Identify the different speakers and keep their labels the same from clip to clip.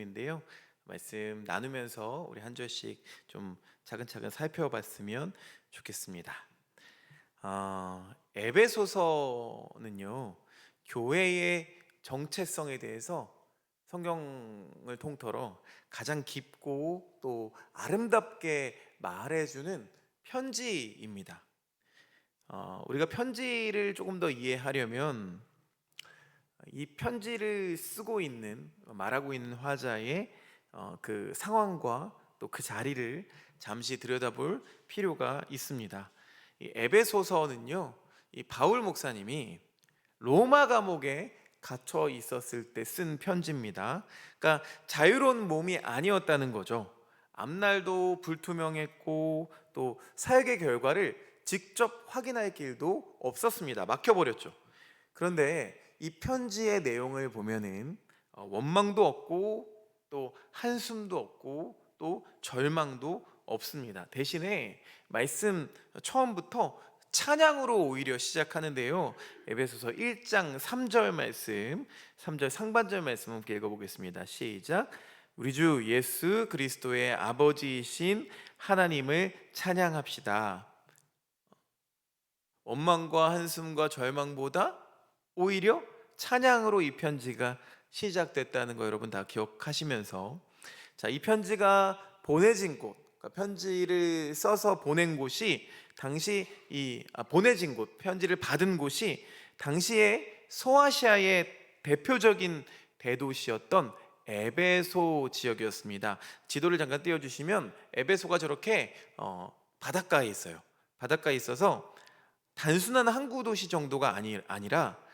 Speaker 1: 인데요. 말씀 나누면서 우리 한 절씩 좀 차근차근 살펴봤으면 좋겠습니다. 에베소서는요, 교회의 정체성에 대해서 성경을 통틀어 가장 깊고 또 아름답게 말해주는 편지입니다. 우리가 편지를 조금 더 이해하려면 이 편지를 쓰고 있는 말하고 있는 화자의 그 상황과 또 그 자리를 잠시 들여다볼 필요가 있습니다. 이 에베소서는요, 이 바울 목사님이 로마 감옥에 갇혀 있었을 때 쓴 편지입니다. 그러니까 자유로운 몸이 아니었다는 거죠. 앞날도 불투명했고 또 사역의 결과를 직접 확인할 길도 없었습니다. 막혀버렸죠. 그런데 이 편지의 내용을 보면은 원망도 없고 또 한숨도 없고 또 절망도 없습니다. 대신에 말씀 처음부터 찬양으로 오히려 시작하는데요. 에베소서 1장 3절 말씀, 3절 상반절 말씀 함께 읽어보겠습니다. 시작. 우리 주 예수 그리스도의 아버지이신 하나님을 찬양합시다. 원망과 한숨과 절망보다 오히려 찬양으로 이 편지가 시작됐다는 거 여러분 다 기억하시면서, 자, 이 편지가 보내진 곳, 그러니까 편지를 써서 보낸 곳이 당시 보내진 곳, 편지를 받은 곳이 당시에 소아시아의 대표적인 대도시였던 에베소 지역이었습니다. 지도를 잠깐 띄워주시면 에베소가 저렇게 바닷가에 있어요. 바닷가에 있어서 단순한 항구 도시 정도가 아니라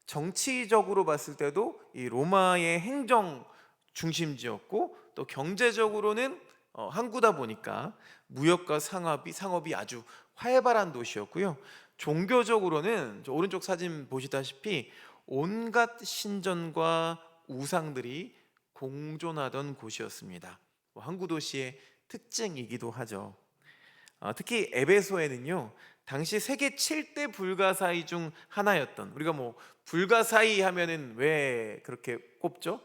Speaker 1: 정치적으로 봤을 때도 이 로마의 행정 중심지였고, 또 경제적으로는 항구다 보니까 무역과 상업이 아주 활발한 도시였고요. 종교적으로는 저 오른쪽 사진 보시다시피 온갖 신전과 우상들이 공존하던 곳이었습니다. 항구 도시의 특징이기도 하죠. 특히 에베소에는요, 당시 세계 7대 불가사의 중 하나였던, 우리가 뭐 불가사의 하면은 왜 그렇게 꼽죠?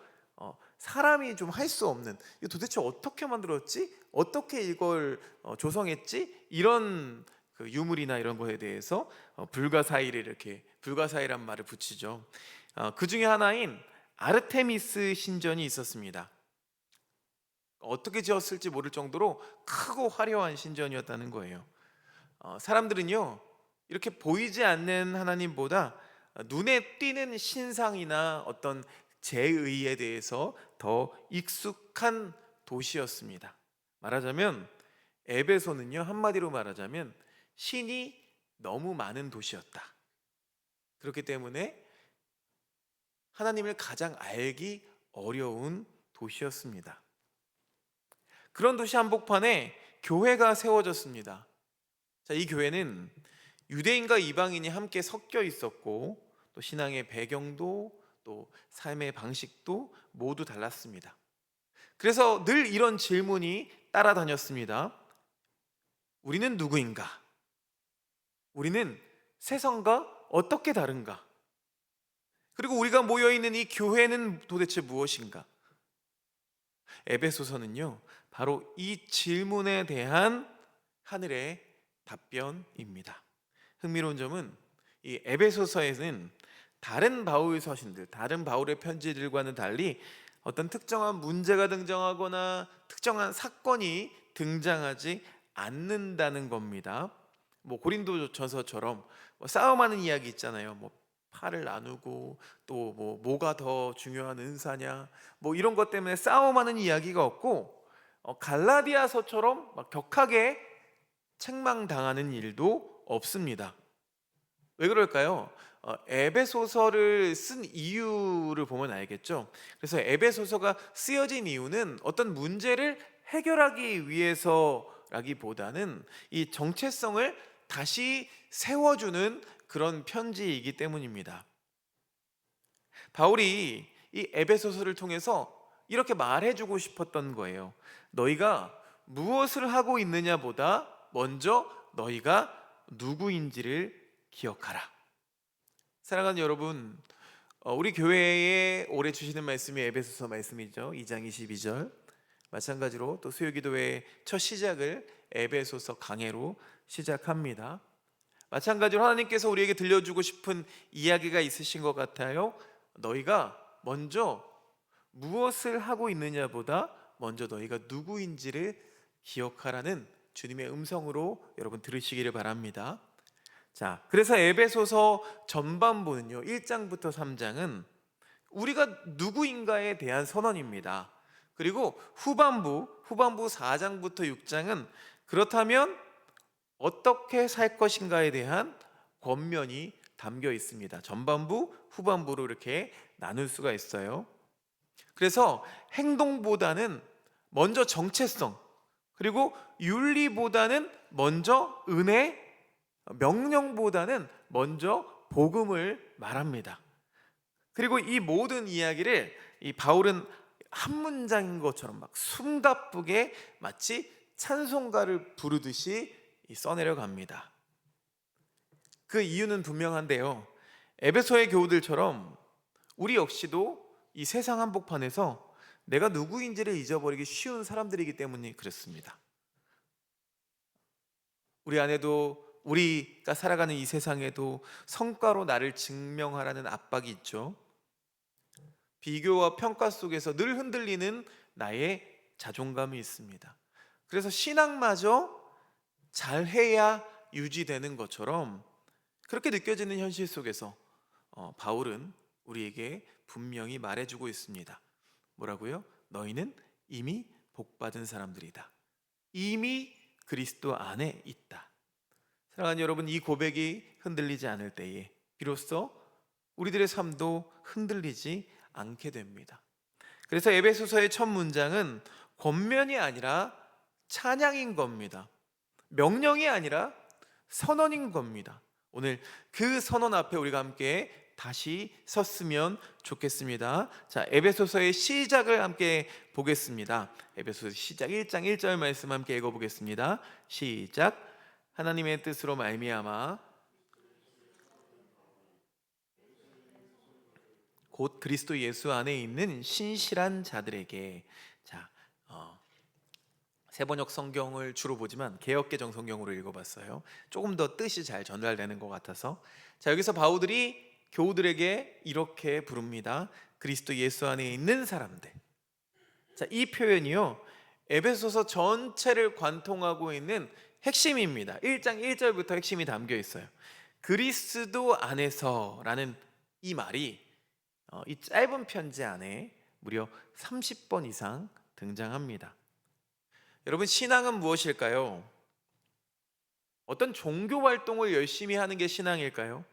Speaker 1: 사람이 좀 할 수 없는, 이거 도대체 어떻게 만들었지? 어떻게 이걸 조성했지? 이런 그 유물이나 이런 거에 대해서 불가사의를 이렇게 불가사의란 말을 붙이죠. 그 중에 하나인 아르테미스 신전이 있었습니다. 어떻게 지었을지 모를 정도로 크고 화려한 신전이었다는 거예요. 사람들은요, 이렇게 보이지 않는 하나님보다 눈에 띄는 신상이나 어떤 제의에 대해서 더 익숙한 도시였습니다. 말하자면 에베소는요, 한마디로 말하자면 신이 너무 많은 도시였다. 그렇기 때문에 하나님을 가장 알기 어려운 도시였습니다. 그런 도시 한복판에 교회가 세워졌습니다. 자, 이 교회는 유대인과 이방인이 함께 섞여 있었고, 또 신앙의 배경도 또 삶의 방식도 모두 달랐습니다. 그래서 늘 이런 질문이 따라다녔습니다. 우리는 누구인가? 우리는 세상과 어떻게 다른가? 그리고 우리가 모여있는 이 교회는 도대체 무엇인가? 에베소서는요, 바로 이 질문에 대한 하늘의 답변입니다. 흥미로운 점은 이 에베소서에는 다른 바울 서신들, 다른 바울의 편지들과는 달리 어떤 특정한 문제가 등장하거나 특정한 사건이 등장하지 않는다는 겁니다. 뭐 고린도전서처럼 싸움하는 이야기 있잖아요. 뭐 팔을 나누고 또 뭐가 더 중요한 은사냐, 뭐 이런 것 때문에 싸움하는 이야기가 없고, 갈라디아서처럼 막 격하게 책망당하는 일도 없습니다. 왜 그럴까요? 에베소서를 쓴 이유를 보면 알겠죠. 그래서 에베소서가 쓰여진 이유는 어떤 문제를 해결하기 위해서라기보다는 이 정체성을 다시 세워주는 그런 편지이기 때문입니다. 바울이 이 에베소서를 통해서 이렇게 말해주고 싶었던 거예요. 너희가 무엇을 하고 있느냐보다 먼저 너희가 누구인지를 기억하라. 사랑하는 여러분, 우리 교회에 올해 주시는 말씀이 에베소서 말씀이죠. 2장 22절. 마찬가지로 또 수요기도회의 첫 시작을 에베소서 강해로 시작합니다. 마찬가지로 하나님께서 우리에게 들려주고 싶은 이야기가 있으신 것 같아요. 너희가 먼저 무엇을 하고 있느냐보다 먼저 너희가 누구인지를 기억하라는 주님의 음성으로 여러분 들으시기를 바랍니다. 자, 그래서 에베소서 전반부는요, 1장부터 3장은 우리가 누구인가에 대한 선언입니다. 그리고 후반부 4장부터 6장은 그렇다면 어떻게 살 것인가에 대한 권면이 담겨 있습니다. 전반부, 후반부로 이렇게 나눌 수가 있어요. 그래서 행동보다는 먼저 정체성, 그리고 윤리보다는 먼저 은혜, 명령보다는 먼저 복음을 말합니다. 그리고 이 모든 이야기를 이 바울은 한 문장인 것처럼 막 숨가쁘게 마치 찬송가를 부르듯이 써내려 갑니다. 그 이유는 분명한데요, 에베소의 교우들처럼 우리 역시도 이 세상 한복판에서 내가 누구인지를 잊어버리기 쉬운 사람들이기 때문에 그렇습니다. 우리 안에도, 우리가 살아가는 이 세상에도 성과로 나를 증명하라는 압박이 있죠. 비교와 평가 속에서 늘 흔들리는 나의 자존감이 있습니다. 그래서 신앙마저 잘해야 유지되는 것처럼 그렇게 느껴지는 현실 속에서 바울은 우리에게 분명히 말해주고 있습니다. 뭐라고요? 너희는 이미 복받은 사람들이다. 이미 그리스도 안에 있다. 사랑하는 여러분, 이 고백이 흔들리지 않을 때에 비로소 우리들의 삶도 흔들리지 않게 됩니다. 그래서 에베소서의 첫 문장은 권면이 아니라 찬양인 겁니다. 명령이 아니라 선언인 겁니다. 오늘 그 선언 앞에 우리가 함께 다시 섰으면 좋겠습니다. 자, 에베소서의 시작을 함께 보겠습니다. 에베소서 시작 1장 1절 말씀 함께 읽어보겠습니다. 시작. 하나님의 뜻으로 말미암아 곧 그리스도 예수 안에 있는 신실한 자들에게. 자, 세번역 성경을 주로 보지만 개역개정 성경으로 읽어봤어요. 조금 더 뜻이 잘 전달되는 것 같아서. 자, 여기서 바울들이 교우들에게 이렇게 부릅니다. 그리스도 예수 안에 있는 사람들. 자, 이 표현이요, 에베소서 전체를 관통하고 있는 핵심입니다. 1장 1절부터 핵심이 담겨 있어요. 그리스도 안에서라는 이 말이 이 짧은 편지 안에 무려 30번 이상 등장합니다. 여러분, 신앙은 무엇일까요? 어떤 종교 활동을 열심히 하는 게 신앙일까요?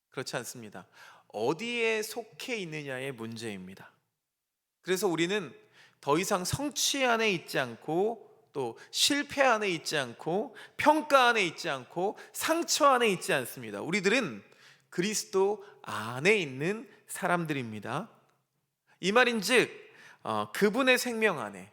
Speaker 1: 그렇지 않습니다. 어디에 속해 있느냐의 문제입니다. 그래서 우리는 더 이상 성취 안에 있지 않고, 또 실패 안에 있지 않고, 평가 안에 있지 않고, 상처 안에 있지 않습니다. 우리들은 그리스도 안에 있는 사람들입니다. 이 말인즉 그분의 생명 안에,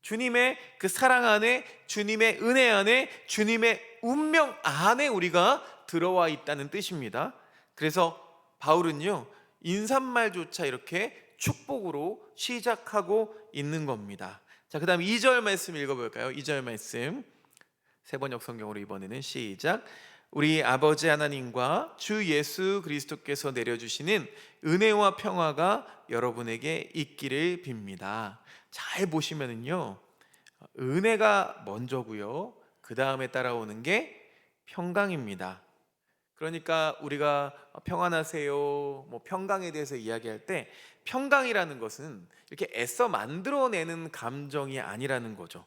Speaker 1: 주님의 그 사랑 안에, 주님의 은혜 안에, 주님의 운명 안에 우리가 들어와 있다는 뜻입니다. 그래서 바울은요, 인사말조차 이렇게 축복으로 시작하고 있는 겁니다. 자, 그 다음 2절 말씀 읽어볼까요? 2절 말씀 세번역 성경으로 이번에는 시작. 우리 아버지 하나님과 주 예수 그리스도께서 내려주시는 은혜와 평화가 여러분에게 있기를 빕니다. 잘 보시면은요, 은혜가 먼저고요, 그 다음에 따라오는 게 평강입니다. 그러니까 우리가 평안하세요, 뭐 평강에 대해서 이야기할 때 평강이라는 것은 이렇게 애써 만들어내는 감정이 아니라는 거죠.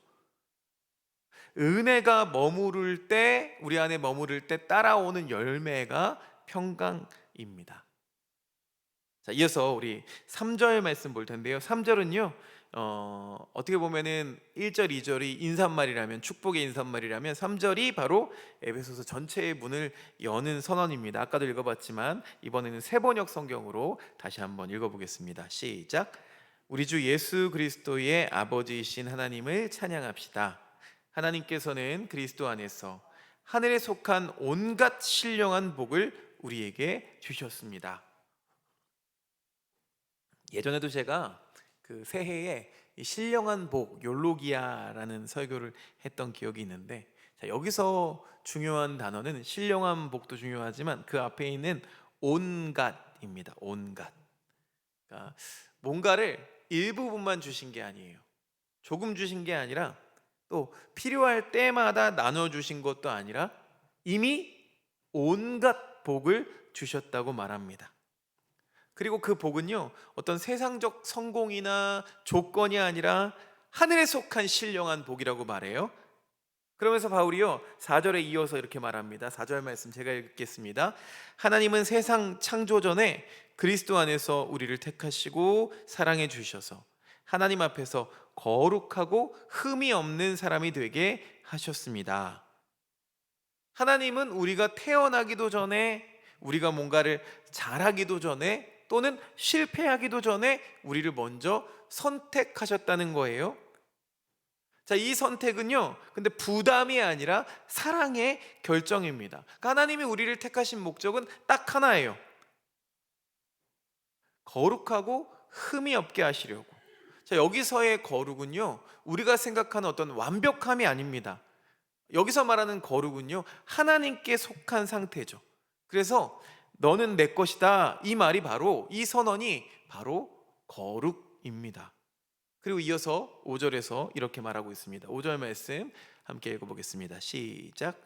Speaker 1: 은혜가 머무를 때, 우리 안에 머무를 때 따라오는 열매가 평강입니다. 자, 이어서 우리 3절 말씀 볼 텐데요. 3절은요, 어떻게 보면은 1절, 2절이 인사말이라면, 축복의 인사말이라면 3절이 바로 에베소서 전체의 문을 여는 선언입니다. 아까도 읽어봤지만 이번에는 세번역 성경으로 다시 한번 읽어보겠습니다. 시작. 우리 주 예수 그리스도의 아버지이신 하나님을 찬양합시다. 하나님께서는 그리스도 안에서 하늘에 속한 온갖 신령한 복을 우리에게 주셨습니다. 예전에도 제가 그 새해에 이 신령한 복 욜로기아라는 설교를 했던 기억이 있는데, 자, 여기서 중요한 단어는 신령한 복도 중요하지만 그 앞에 있는 온갖입니다. 온갖. 그러니까 뭔가를 일부분만 주신 게 아니에요. 조금 주신 게 아니라 또 필요할 때마다 나눠 주신 것도 아니라 이미 온갖 복을 주셨다고 말합니다. 그리고 그 복은요, 어떤 세상적 성공이나 조건이 아니라 하늘에 속한 신령한 복이라고 말해요. 그러면서 바울이요 4절에 이어서 이렇게 말합니다. 4절 말씀 제가 읽겠습니다. 하나님은 세상 창조 전에 그리스도 안에서 우리를 택하시고 사랑해 주셔서 하나님 앞에서 거룩하고 흠이 없는 사람이 되게 하셨습니다. 하나님은 우리가 태어나기도 전에, 우리가 뭔가를 잘하기도 전에, 또는 실패하기도 전에 우리를 먼저 선택하셨다는 거예요. 자, 이 선택은요, 근데 부담이 아니라 사랑의 결정입니다. 그러니까 하나님이 우리를 택하신 목적은 딱 하나예요. 거룩하고 흠이 없게 하시려고. 자, 여기서의 거룩은요, 우리가 생각하는 어떤 완벽함이 아닙니다. 여기서 말하는 거룩은요, 하나님께 속한 상태죠. 그래서 너는 내 것이다, 이 말이 바로, 이 선언이 바로 거룩입니다. 그리고 이어서 5절에서 이렇게 말하고 있습니다. 5절 말씀 함께 읽어보겠습니다. 시작.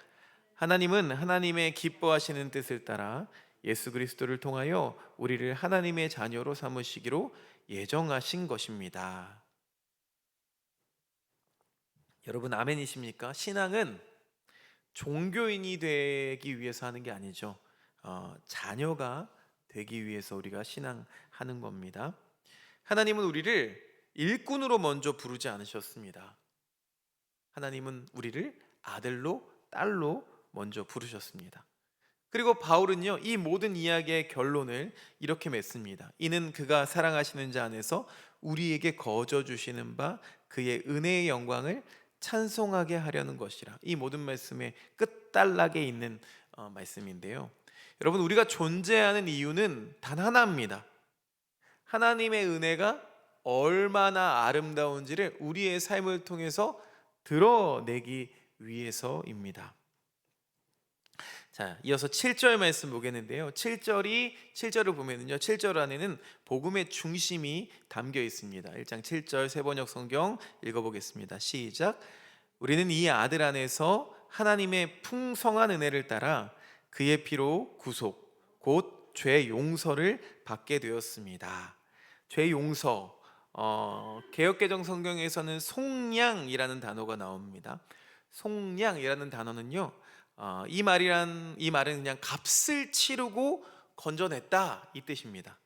Speaker 1: 하나님은 하나님의 기뻐하시는 뜻을 따라 예수 그리스도를 통하여 우리를 하나님의 자녀로 삼으시기로 예정하신 것입니다. 여러분, 아멘이십니까? 신앙은 종교인이 되기 위해서 하는 게 아니죠. 자녀가 되기 위해서 우리가 신앙하는 겁니다. 하나님은 우리를 일꾼으로 먼저 부르지 않으셨습니다. 하나님은 우리를 아들로, 딸로 먼저 부르셨습니다. 그리고 바울은요, 이 모든 이야기의 결론을 이렇게 맺습니다. 이는 그가 사랑하시는 자 안에서 우리에게 거저 주시는 바 그의 은혜의 영광을 찬송하게 하려는 것이라. 이 모든 말씀의 끝단락에 있는 말씀인데요, 여러분, 우리가 존재하는 이유는 단 하나입니다. 하나님의 은혜가 얼마나 아름다운지를 우리의 삶을 통해서 드러내기 위해서입니다. 자, 이어서 7절 말씀 보겠는데요, 7절을 보면은요, 7절 안에는 복음의 중심이 담겨 있습니다. 1장 7절 세번역 성경 읽어보겠습니다. 시작. 우리는 이 아들 안에서 하나님의 풍성한 은혜를 따라 그의 피로 구속 곧 죄 용서를 받게 되었습니다. 죄 용서, 개역개정 성경에서는 속량이라는 단어가 나옵니다. 속량이라는 단어는요, 이 말은 그냥 값을 치르고 건져냈다, 이 뜻입니다.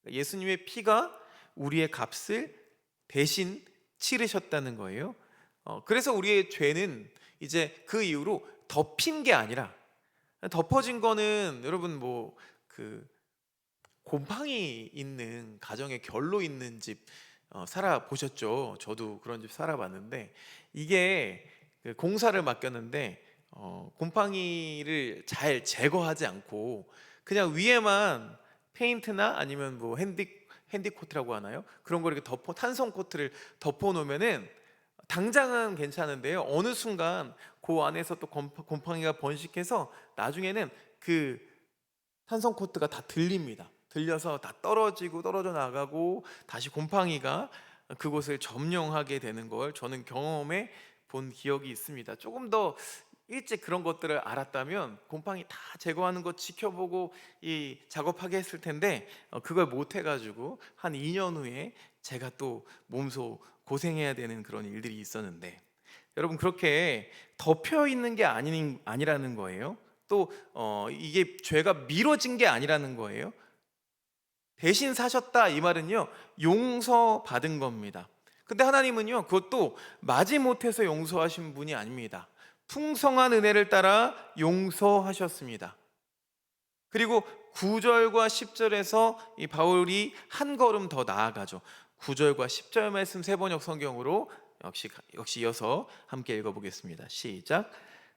Speaker 1: 예수님의 피가 우리의 값을 대신 치르셨다는 거예요. 그래서 우리의 죄는 이제 그 이후로 덮인 게 아니라, 덮어진 거는 여러분 그 곰팡이 있는 가정에 결로 있는 집 살아보셨죠? 저도 그런 집 살아봤는데, 이게 공사를 맡겼는데 곰팡이를 잘 제거하지 않고 그냥 위에만 페인트나 아니면 핸디코트라고 하나요? 그런 걸 이렇게 탄성 코트를 덮어 놓으면은 당장은 괜찮은데요, 어느 순간 그 안에서 또 곰팡이가 번식해서 나중에는 그 탄성 코트가 다 들립니다. 들려서 다 떨어져 나가고 다시 곰팡이가 그곳을 점령하게 되는 걸 저는 경험해 본 기억이 있습니다. 조금 더 일찍 그런 것들을 알았다면 곰팡이 다 제거하는 거 지켜보고 이 작업하게 했을 텐데, 그걸 못 해가지고 한 2년 후에 제가 또 몸소 고생해야 되는 그런 일들이 있었는데, 여러분, 그렇게 덮여 있는 게 아니라는 거예요. 또 이게 죄가 미뤄진 게 아니라는 거예요. 대신 사셨다, 이 말은요, 용서받은 겁니다. 근데 하나님은요, 그것도 마지못해서 용서하신 분이 아닙니다. 풍성한 은혜를 따라 용서하셨습니다. 그리고 9절과 10절에서 이 바울이 한 걸음 더 나아가죠. 9절과 10절 말씀 세번역 성경으로 역시 이어서 함께 읽어보겠습니다. 시작.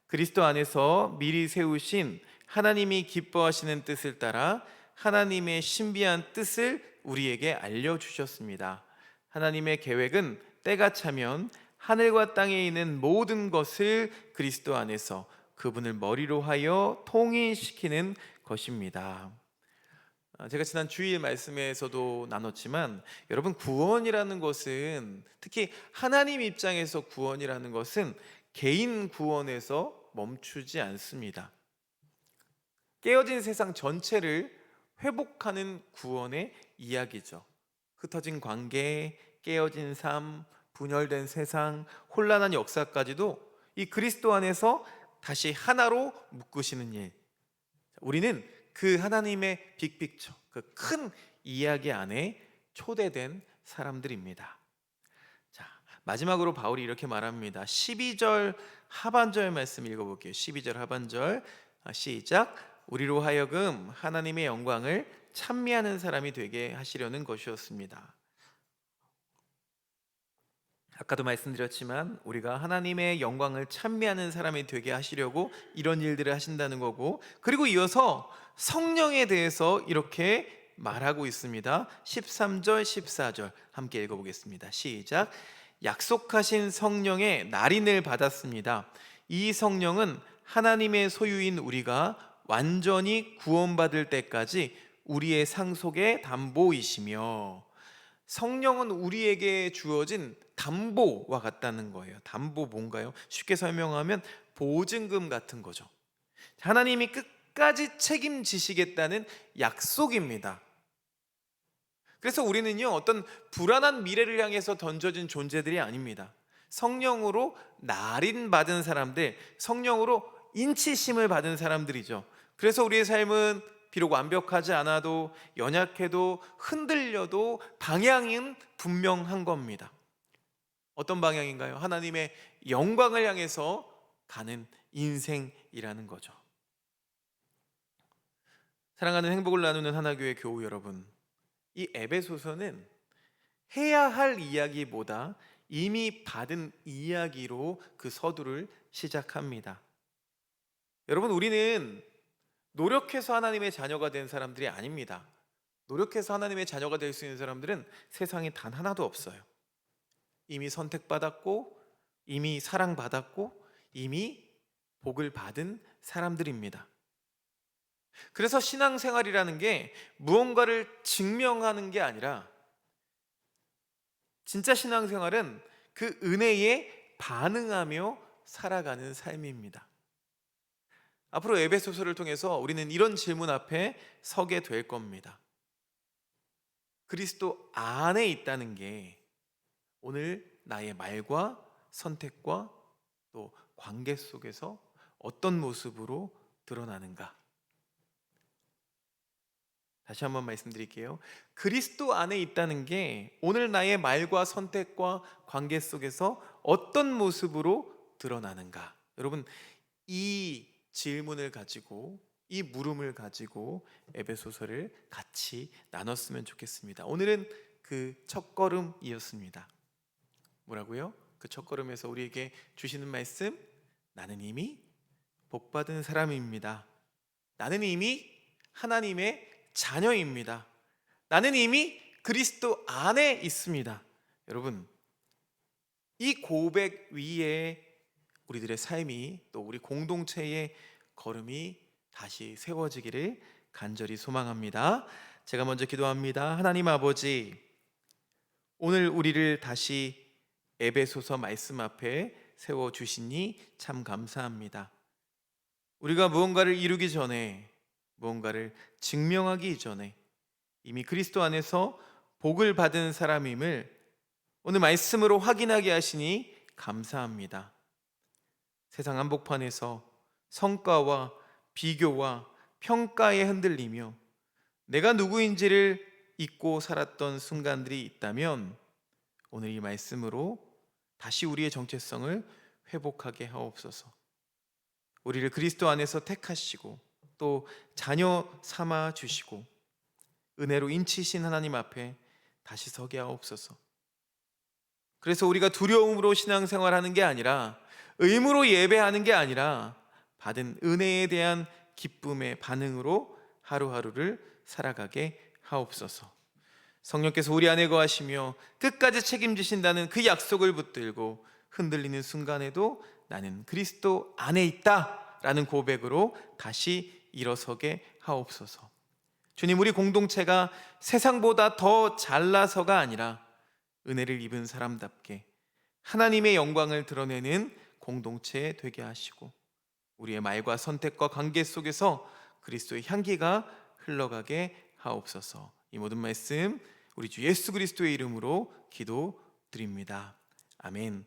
Speaker 1: 그리스도 안에서 미리 세우신 하나님이 기뻐하시는 뜻을 따라 하나님의 신비한 뜻을 우리에게 알려주셨습니다. 하나님의 계획은 때가 차면 하늘과 땅에 있는 모든 것을 그리스도 안에서 그분을 머리로 하여 통일시키는 것입니다. 제가 지난 주일 말씀에서도 나눴지만 여러분, 구원이라는 것은, 특히 하나님 입장에서 구원이라는 것은 개인 구원에서 멈추지 않습니다. 깨어진 세상 전체를 회복하는 구원의 이야기죠. 흩어진 관계, 깨어진 삶, 분열된 세상, 혼란한 역사까지도 이 그리스도 안에서 다시 하나로 묶으시는 일. 우리는 그 하나님의 빅픽처, 그 큰 이야기 안에 초대된 사람들입니다. 자, 마지막으로 바울이 이렇게 말합니다. 12절 하반절 말씀 읽어볼게요. 12절 하반절 시작. 우리로 하여금 하나님의 영광을 찬미하는 사람이 되게 하시려는 것이었습니다. 아까도 말씀드렸지만 우리가 하나님의 영광을 찬미하는 사람이 되게 하시려고 이런 일들을 하신다는 거고, 그리고 이어서 성령에 대해서 이렇게 말하고 있습니다. 13절 14절 함께 읽어보겠습니다. 시작. 약속하신 성령의 날인을 받았습니다. 이 성령은 하나님의 소유인 우리가 완전히 구원받을 때까지 우리의 상속의 담보이시며, 성령은 우리에게 주어진 담보와 같다는 거예요. 담보 뭔가요? 쉽게 설명하면 보증금 같은 거죠. 하나님이 끝까지 책임지시겠다는 약속입니다. 그래서 우리는요, 어떤 불안한 미래를 향해서 던져진 존재들이 아닙니다. 성령으로 날인받은 사람들, 성령으로 인치심을 받은 사람들이죠. 그래서 우리의 삶은 비록 완벽하지 않아도, 연약해도, 흔들려도 방향은 분명한 겁니다. 어떤 방향인가요? 하나님의 영광을 향해서 가는 인생이라는 거죠. 사랑하는 행복을 나누는 하나교회 교우 여러분, 이 에베소서는 해야 할 이야기보다 이미 받은 이야기로 그 서두를 시작합니다. 여러분, 우리는 노력해서 하나님의 자녀가 된 사람들이 아닙니다. 노력해서 하나님의 자녀가 될 수 있는 사람들은 세상에 단 하나도 없어요. 이미 선택받았고, 이미 사랑받았고, 이미 복을 받은 사람들입니다. 그래서 신앙생활이라는 게 무언가를 증명하는 게 아니라, 진짜 신앙생활은 그 은혜에 반응하며 살아가는 삶입니다. 앞으로 에베소서를 통해서 우리는 이런 질문 앞에 서게 될 겁니다. 그리스도 안에 있다는 게 오늘 나의 말과 선택과 또 관계 속에서 어떤 모습으로 드러나는가? 다시 한번 말씀드릴게요. 그리스도 안에 있다는 게 오늘 나의 말과 선택과 관계 속에서 어떤 모습으로 드러나는가? 여러분, 이 질문을 가지고, 이 물음을 가지고 에베소서를 같이 나눴으면 좋겠습니다. 오늘은 그 첫걸음이었습니다. 뭐라고요? 그 첫걸음에서 우리에게 주시는 말씀, 나는 이미 복받은 사람입니다. 나는 이미 하나님의 자녀입니다. 나는 이미 그리스도 안에 있습니다. 여러분, 이 고백 위에 우리들의 삶이, 또 우리 공동체의 걸음이 다시 세워지기를 간절히 소망합니다. 제가 먼저 기도합니다. 하나님 아버지, 오늘 우리를 다시 에베소서 말씀 앞에 세워주시니 참 감사합니다. 우리가 무언가를 이루기 전에, 무언가를 증명하기 전에 이미 그리스도 안에서 복을 받은 사람임을 오늘 말씀으로 확인하게 하시니 감사합니다. 세상 한복판에서 성과와 비교와 평가에 흔들리며 내가 누구인지를 잊고 살았던 순간들이 있다면 오늘 이 말씀으로 다시 우리의 정체성을 회복하게 하옵소서. 우리를 그리스도 안에서 택하시고 또 자녀 삼아 주시고 은혜로 인치신 하나님 앞에 다시 서게 하옵소서. 그래서 우리가 두려움으로 신앙생활하는 게 아니라, 의무로 예배하는 게 아니라 받은 은혜에 대한 기쁨의 반응으로 하루하루를 살아가게 하옵소서. 성령께서 우리 안에 거하시며 끝까지 책임지신다는 그 약속을 붙들고 흔들리는 순간에도 나는 그리스도 안에 있다 라는 고백으로 다시 일어서게 하옵소서. 주님, 우리 공동체가 세상보다 더 잘나서가 아니라 은혜를 입은 사람답게 하나님의 영광을 드러내는 공동체 되게 하시고 우리의 말과 선택과 관계 속에서 그리스도의 향기가 흘러가게 하옵소서. 이 모든 말씀 우리 주 예수 그리스도의 이름으로 기도드립니다. 아멘.